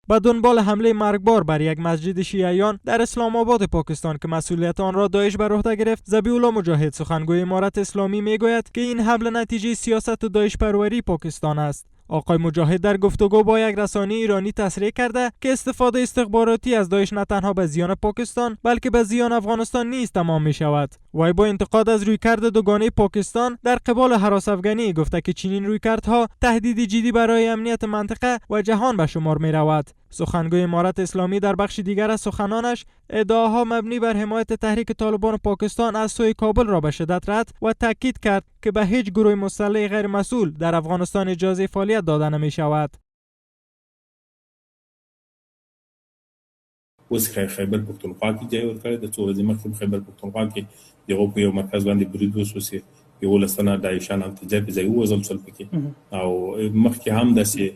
به دنبال حمله مرگبار بر یک مسجد شیعیان در اسلام آباد پاکستان که مسئولیت آن را داعش بر عهده گرفت، ذبیح الله مجاهد سخنگوی امارت اسلامی میگوید که این حمله نتیجه سیاست داعش پروری پاکستان است. آقای مجاهد در گفتگو با یک رسانه ایرانی تصریح کرده که استفاده استخباراتی از داعش نه تنها به زیان پاکستان بلکه به زیان افغانستان نیز تمام می شود. وی با انتقاد از رویکرد دوگانه پاکستان در قبال هراس افغانی گفته که چنین رویکردها تهدیدی جدی برای امنیت منطقه و جهان به شمار می رود. سخنگوی امارت اسلامی در بخش دیگر از سخنانش ادعاها مبنی بر حمایت تحریک طالبان پاکستان از سوی کابل را به شدت رد و تاکید کرد که به هیچ گروه مسلح غیر مسئول در افغانستان اجازه فعالیت داده نمی شود. اوس خیبر پختونخوا کې ځای ورکړی د څو ورځې مخکې خیبر پختونخوا کې دغه په یو مرکز باندې برید وسوسه یو لسنه داعشان التجا په ځای وزل څل پکې او مخکې هم داسې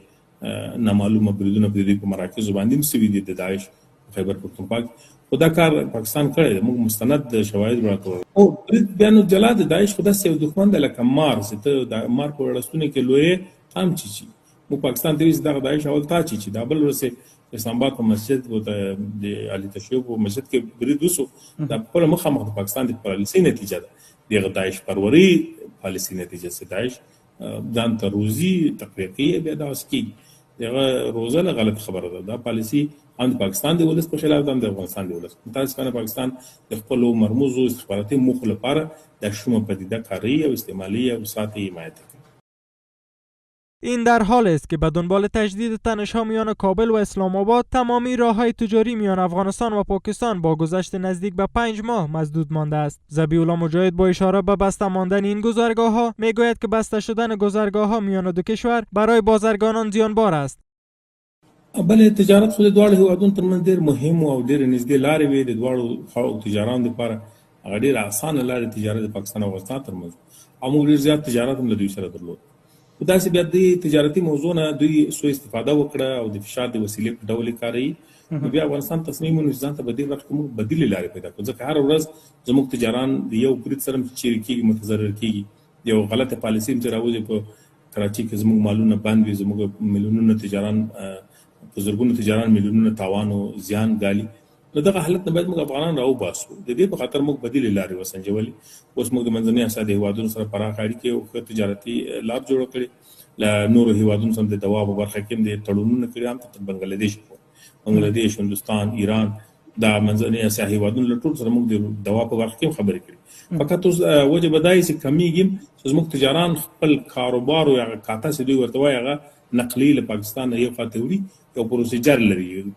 نامعلومه بریدونه په مراکز باندې مسوي دي د داعش خیبر پختونخوا کې. خدا کار پاکستان کړی موږ مستند شواهد ورکړو او برید بیان جلا د داعش خدا سیو دښمن د لکه مار ته د مار په ورستونه کې لوی هم چی مو پاکستان ته د داعش اول تا چی دا بل ورسه اسلام آباد په مسجد او د علي تشیع په مسجد کې برید وسو د خپل مخامخ د پاکستان د پالیسي نتیجه ده دغه داعش پروری پالیسي نتیجه سه داعش ځان ته روزي تقریقي به دا اسکی دغه روزه غلط خبره ده دا پالیسي هم د پاکستان د ولس په خلاف ده د افغانستان د ولس متاسفانه پاکستان د خپل مرموز او استخباراتي موخو لپاره د شومه پدیده کاری او استعمالي او ساعتي حمایت کوي. این در حال است که به دنبال تجدید تنش‌ها میان کابل و اسلام آباد تمامی راه‌های تجاری میان افغانستان و پاکستان با گذشت نزدیک به 5 ماه مسدود مانده است. ذبیح الله مجاهد با اشاره به بسته ماندن این گذرگاه‌ها میگوید که بسته شدن گذرگاه‌ها میان دو کشور برای بازرگانان زیانبار است. بله تجارت خو د دواړو هیوادونو ترمنځ ډېر مهم او ډېر نږدې لارې وي د دواړو خواو تجارانو لپاره هغه ډېر اسانه لارې تجارت د پاکستان او افغانستان ترمنځ او موږ ډېر زیات تجارت هم له دوی سره درلود. په داسې بیا د تجارتي موضوع نه دوی سوء استفاده وکړه او د فشار د وسیلې په ډول یې کاروي نو بیا افغانستان تصمیم ونیو ځان ته بدیل ورکړو موږ بدیلې لارې پیدا کړو ځکه هر ورځ زموږ تجاران د یو برید سره چیرې کېږي متضرر کېږي یو غلطه پالیسي چې راوځي په کراچي کې زموږ مالونه بند وي زموږ میلیونونه تجاران په زرګونو تجاران میلیونونه تاوان او زیان ګالي نو دغه حالت نه باید موږ افغانان راوباسو د دې په خاطر موږ بدیلې لارې وسنجولې اوس موږ د منځنۍ اسیا د هیوادونو سره پراخ اړیکې او ښه تجارتي لار جوړه کړې له نورو هیوادونو سره د دوا په برخه کې د تړونونو کړي هم تر بنگلاديش هندوستان ایران دا منځنۍ اسیا هیوادونو له ټول سره موږ د دوا په برخه کې خبرې کړې فقط اوس وجه بدایي چې کمیږي چې موږ تجاران خپل کاروبار او هغه کاته چې دوی ورته وایي هغه نقلی له پاکستان یو خاطوري یا پروسیجر لري.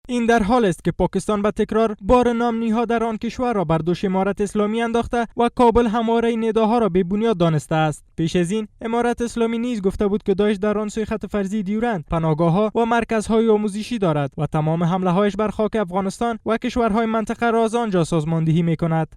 این در حال است که پاکستان به تکرار بار نام در آن کشور را بر دوش امارت اسلامی انداخته و کابل همواره نداها را به بنیاد دانسته است. پیش از این امارت اسلامی نیز گفته بود که داعش در آن سوی خط فرضی دیورند پناهگاه‌ها و مرکزهای آموزشی دارد و تمام حمله‌هایش بر خاک افغانستان و کشورهای منطقه را از آنجا سازماندهی می‌کند.